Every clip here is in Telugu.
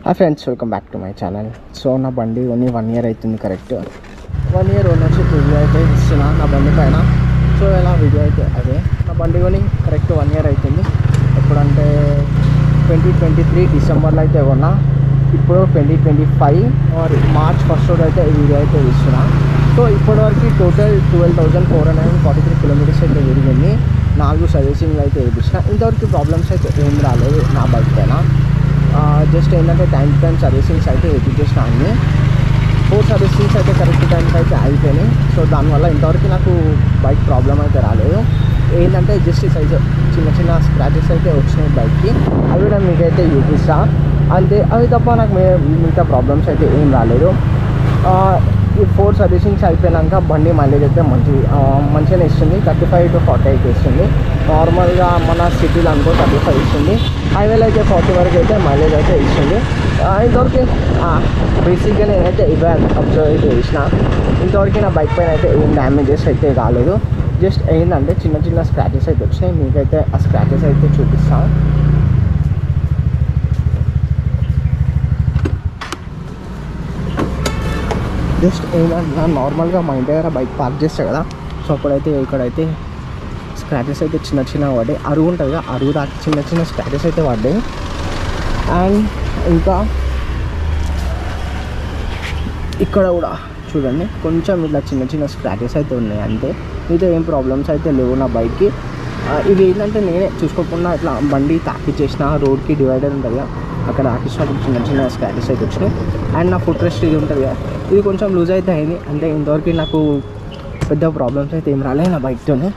Hi friends, welcome back to my channel. So నా బండి కొని 1 year అవుతుంది. కరెక్ట్ 1 year ఓనర్షిప్ రివ్యూ అయితే ఇస్తున్నా నా బండి పైన. సో ఎలా వీడియో అయితే అదే నా బండి కొని కరెక్ట్ 1 year అవుతుంది. ఎప్పుడంటే 2023 డిసెంబర్లో అయితే కొన్నా. ఇప్పుడు 2025 మార్చ్ 1st రోజు అయితే ఈ వీడియో అయితే ఇస్తున్నా. సో ఇప్పటివరకు టోటల్ 12,443 కిలోమీటర్స్ అయితే తిరిగింది. 4 సర్వీసింగ్లు అయితే వేయించిన. ఇంతవరకు ప్రాబ్లమ్స్ అయితే ఏం రాలేదు నా బైక్ పైన. జస్ట్ ఏంటంటే టైం టు టైం సర్వీసింగ్స్ అయితే వేయించేసిన అన్ని 4 సర్వీసింగ్స్ అయితే కరెక్ట్ టైంకి అయితే అయిపోయినాయి. సో దానివల్ల ఇంతవరకు నాకు బైక్ ప్రాబ్లం అయితే రాలేదు. ఏంటంటే జస్ట్ సైజ్ చిన్న చిన్న స్క్రాచెస్ అయితే వచ్చినాయి బైక్కి. అవి కూడా మీకైతే చూపిస్తా అంతే. అవి తప్ప నాకు మిగతా ప్రాబ్లమ్స్ అయితే ఏం రాలేదు. ఈ 4 సర్వీసింగ్స్ అయిపోయాక బండి మైలేజ్ అయితే మంచిగానే ఇస్తుంది. 35 to 40 అయితే ఇస్తుంది. నార్మల్గా మన సిటీలో అనుకో 35 ఇస్తుంది. హైవేలో అయితే 40 వరకు అయితే మైలేజ్ అయితే ఇస్తుంది. ఇంతవరకు బేసిక్గా నేనైతే ఇవే అబ్జర్వ్ అయితే చేసిన. ఇంతవరకు నా బైక్ పైన అయితే ఏం డ్యామేజెస్ అయితే రాలేదు. జస్ట్ ఏంటంటే చిన్న చిన్న స్క్రాచెస్ అయితే వచ్చినాయి. మీకైతే ఆ స్క్రాచెస్ అయితే చూపిస్తాను. జస్ట్ ఏంటంటే నార్మల్గా మా ఇంటి దగ్గర బైక్ పార్క్ చేస్తా కదా. సో అప్పుడైతే ఇక్కడైతే స్క్రాచెస్ అయితే చిన్న చిన్న పడ్డాయి. అరుగు ఉంటుంది కదా, అరుగు దాకా చిన్న చిన్న స్క్రాచెస్ అయితే పడ్డాయి. అండ్ ఇంకా ఇక్కడ కూడా చూడండి కొంచెం ఇట్లా చిన్న చిన్న స్క్రాచెస్ అయితే ఉన్నాయి అంతే. మీతో ఏం ప్రాబ్లమ్స్ అయితే లేవు నా బైక్కి. ఇది ఏంటంటే నేనే చూసుకోకుండా ఇట్లా బండి తాకిచ్చేసిన. రోడ్కి డివైడర్ ఉంటుంది కదా, అక్కడ తాకిచ్చినప్పుడు చిన్న చిన్న స్క్రాచెస్ అయితే వచ్చినాయి. అండ్ నా ఫుట్ రెస్ట్ ఇది ఉంటుంది కదా, ఇది కొంచెం లూజ్ అయితే అయింది అంటే. ఇంతవరకు నాకు పెద్ద ప్రాబ్లమ్స్ అయితే ఏం రాలేదు నా బైక్తోనే.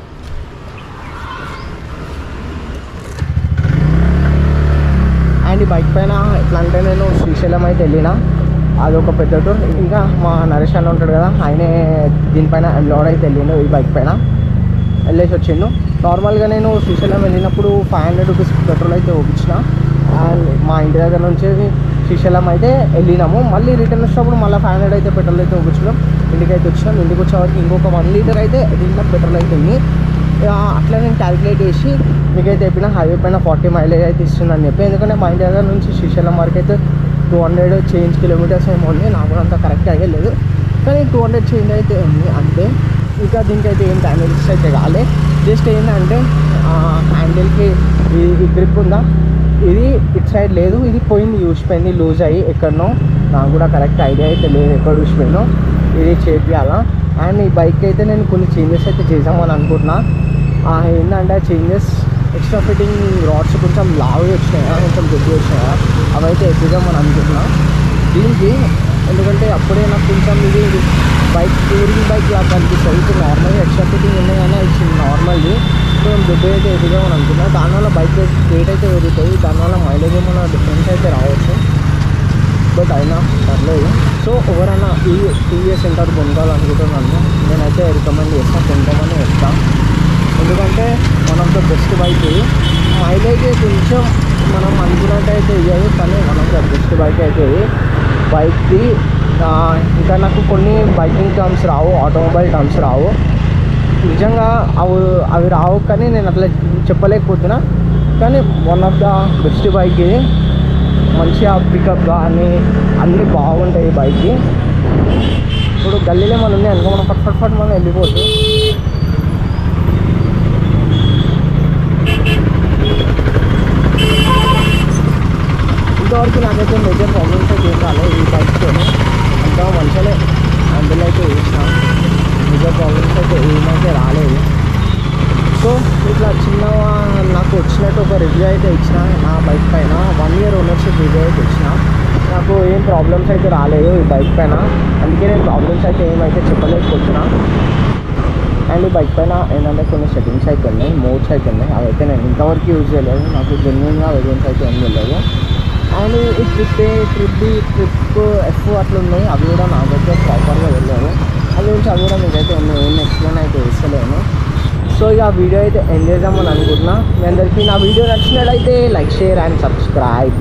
అండ్ ఈ బైక్ పైన ఎట్లా అంటే నేను శ్రీశైలం అయితే వెళ్ళిన, అదొక పెద్ద టూర్. ఇంకా మా నరేష్ అన్న ఉంటాడు కదా, ఆయనే దీనిపైన లోడ్ అయితే వెళ్ళిండు. ఈ బైక్ పైన వెళ్ళేసి వచ్చిండు. నార్మల్గా నేను శ్రీశైలం వెళ్ళినప్పుడు 500 రూపీస్ పెట్రోల్ అయితే ఒప్పించిన. అండ్ మా ఇంటి దగ్గర నుంచి శ్రీశైలం అయితే వెళ్ళినాము. మళ్ళీ రిటర్న్ వచ్చినప్పుడు మళ్ళీ 500 అయితే పెట్రోల్ అయితే ఒప్పించడం. ఇంటికి అయితే వచ్చినాం. ఇంటికి వచ్చేవారికి ఇంకొక 1 లీటర్ అయితే దీంట్లో పెట్రోల్ అయితే ఉంది. అట్లా నేను క్యాలిక్యులేట్ చేసి మీకైతే చెప్పిన హైవే పైన 40 మైలేజ్ అయితే ఇస్తుందని చెప్పి. ఎందుకంటే మా ఇంటి దగ్గర నుంచి శ్రీశైలం వరకు అయితే 200 చేంజ్ కిలోమీటర్స్ ఏమో ఉంది. నాకు కూడా అంత కరెక్ట్ ఐడియా లేదు, కానీ 200 చేంజ్ అయితే ఉంది అంతే. ఇంకా దీనికైతే ఏం డ్యామేజెస్ అయితే కాలే. జస్ట్ ఏంటంటే హ్యాండిల్కి ఈ గ్రిప్ ఉందా, ఇది ఇటు సైడ్ లేదు, ఇది పోయింది, ఊసిపోయింది లూజ్ అయ్యి ఎక్కడనో. నాకు కూడా కరెక్ట్ ఐడియా అయితే లేదు ఎక్కడ ఊసిపోయిందో. ఇది చేపియాలా. అండ్ ఈ బైక్ అయితే నేను కొన్ని చేంజెస్ అయితే చేద్దామని అనుకుంటున్నా. ఏంటంటే చేంజెస్ ఎక్స్ట్రా ఫిట్టింగ్ రాడ్స్ కొంచెం లావు వచ్చినాయా, కొంచెం గట్టి వచ్చినాయా, అవైతే ఎక్కిద్దామని అనుకుంటున్నా దీనికి. ఎందుకంటే అప్పుడే నాకు కొంచెం ఇది బైక్ టూరింగ్ బైక్ లాగా కనిపిస్తుంది. ఇప్పుడు నార్మల్గా ఎక్స్ట్రా ఫిట్టింగ్ ఉన్నాయి కానీ ఇచ్చింది నార్మల్ది. సో నేను దుడ్డు అయితే ఎదుగుదామని అనుకున్నా. దానివల్ల బైక్ రేట్ అయితే పెరుగుతుంది. దానివల్ల మైలేజ్ ఏమైనా డిఫరెన్స్ అయితే రావచ్చు, బట్ అయినా పర్లేదు. సో ఎవరైనా ఈ టీవీఎస్ సెంటర్ కొనుక్కోవాలనుకుంటున్నాను, నేనైతే రికమెండ్ చేస్తాను, కొనుక్కోమని చెప్తాను. ఎందుకంటే one of the best bike ఇది. మైలేజ్ కొంచెం మనం అనుకున్నట్టయితే ఇవ్వదు, కానీ one of the best bike అయితే ఇది బైక్ది. ఇంకా నాకు కొన్ని బైకింగ్ టర్మ్స్ రావు, ఆటోమొబైల్ టర్మ్స్ రావు నిజంగా. అవి రావు, కానీ నేను అట్లా చెప్పలేకపోతున్నా. కానీ one of the best bike ఇది. మంచిగా పికప్ కానీ అన్నీ బాగుంటాయి ఈ బైక్కి. ఇప్పుడు గల్లీలో మనం ఉన్నాయి అనుకో, మనం ఫట్ మనం వెళ్ళిపోతుంది. ఇంతవరకు నాకైతే మేజర్ ప్రాబ్లమ్స్ అయితే ఏం రాలేదు ఈ బైక్తో. అంతా మంచిగానే హ్యాండిల్ అయితే వేసినాం. మేజర్ ప్రాబ్లమ్స్ అయితే ఏమైతే రాలేదు. సో ఇట్లా చిన్న నాకు వచ్చినట్టు ఒక రివ్యూ అయితే ఇచ్చిన నా బైక్ పైన. 1 year ఓనర్షిప్ రివ్యూ అయితే ఇచ్చిన. నాకు ఏం ప్రాబ్లమ్స్ అయితే రాలేదు ఈ బైక్ పైన, అందుకే నేను ప్రాబ్లమ్స్ అయితే ఏమైతే చెప్పలేకపోతున్నా. అండ్ ఈ బైక్ పైన ఏంటంటే కొన్ని సెట్టింగ్స్ అయితే ఉన్నాయి, మోడ్స్ అయితే ఉన్నాయి. అవైతే నేను ఇంతవరకు యూజ్ చేయలేదు. నాకు జెన్యున్గా వేరియంట్స్ అయితే ఏం తెలియదు. అండ్ ఈ ట్రిప్ ఎఫ్ అట్లా ఉన్నాయి, అవి కూడా నాకైతే ప్రాపర్గా వెళ్ళారు. అది గురించి అవి కూడా మీకైతే ఏం ఎక్స్ప్లెయిన్ అయితే ఇస్తలేను. సో ఇక వీడియో అయితే ఎండ్ చేద్దామని అనుకుంటున్నా. మీ అందరికీ నా వీడియో నచ్చినట్లయితే లైక్, షేర్ అండ్ సబ్స్క్రైబ్.